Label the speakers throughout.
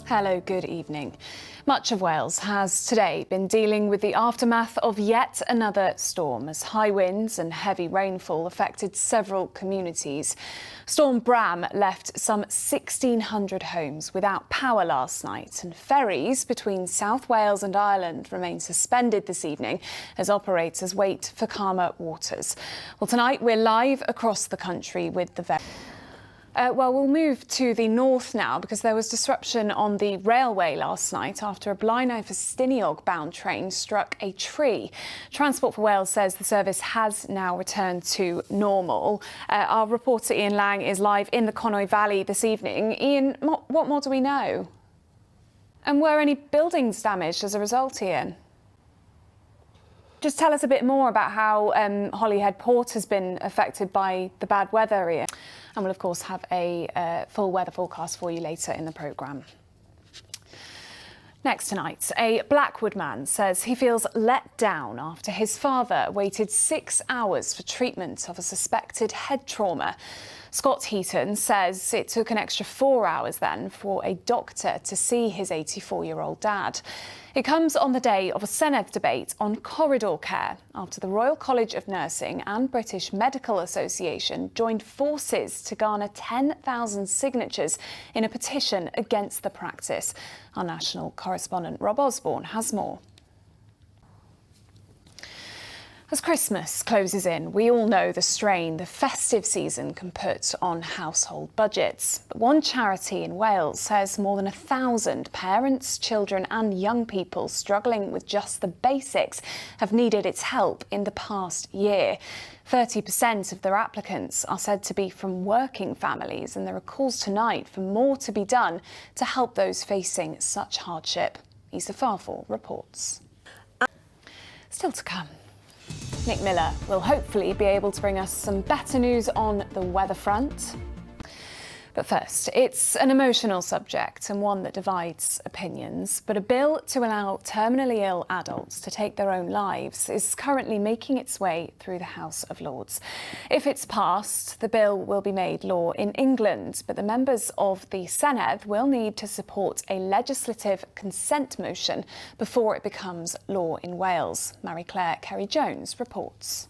Speaker 1: Hello, good evening. Much of Wales has today been dealing with the aftermath of yet another storm as high winds and heavy rainfall affected several communities. Storm Bram left some 1,600 homes without power last night, and ferries between South Wales and Ireland remain suspended this evening as operators wait for calmer waters. Well, tonight we're live across the country with the we'll move to the north now because there was disruption on the railway last night after a Blaenau for Stiniog bound train struck a tree. Transport for Wales says the service has now returned to normal. Our reporter Ian Lang is live in the Conwy Valley this evening. Ian, what more do we know? And were any buildings damaged as a result, Ian? Just tell us a bit more about how Holyhead Port has been affected by the bad weather, Ian. And we'll, of course, have a full weather forecast for you later in the programme. Next tonight, a Blackwood man says he feels let down after his father waited 6 hours for treatment of a suspected head trauma. Scott Heaton says it took an extra 4 hours then for a doctor to see his 84-year-old dad. It comes on the day of a Senedd debate on corridor care after the Royal College of Nursing and British Medical Association joined forces to garner 10,000 signatures in a petition against the practice. Our national correspondent Rob Osborne has more. As Christmas closes in, we all know the strain the festive season can put on household budgets. But one charity in Wales says more than 1,000 parents, children and young people struggling with just the basics have needed its help in the past year. 30% of their applicants are said to be from working families, and there are calls tonight for more to be done to help those facing such hardship. Isa Farfall reports. Still to come. Nick Miller will hopefully be able to bring us some better news on the weather front. But first, it's an emotional subject and one that divides opinions. But a bill to allow terminally ill adults to take their own lives is currently making its way through the House of Lords. If it's passed, the bill will be made law in England, but the members of the Senedd will need to support a legislative consent motion before it becomes law in Wales. Marie-Claire Kerry-Jones reports.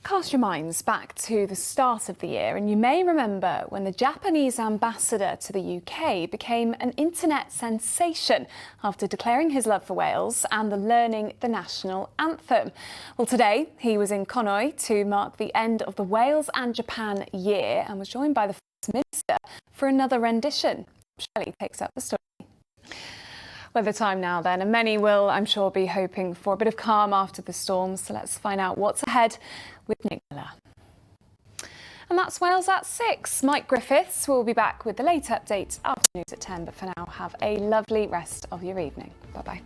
Speaker 1: Cast your minds back to the start of the year, and you may remember when the Japanese ambassador to the UK became an internet sensation after declaring his love for Wales and learning the national anthem. Well, today he was in Conwy to mark the end of the Wales and Japan year and was joined by the First Minister for another rendition. Shelley takes up the story. Weather time now then, and many will, I'm sure, be hoping for a bit of calm after the storm. So let's find out what's ahead with Nick Miller. And that's Wales at 6. Mike Griffiths will be back with the late update after news at 10. But for now, have a lovely rest of your evening. Bye-bye.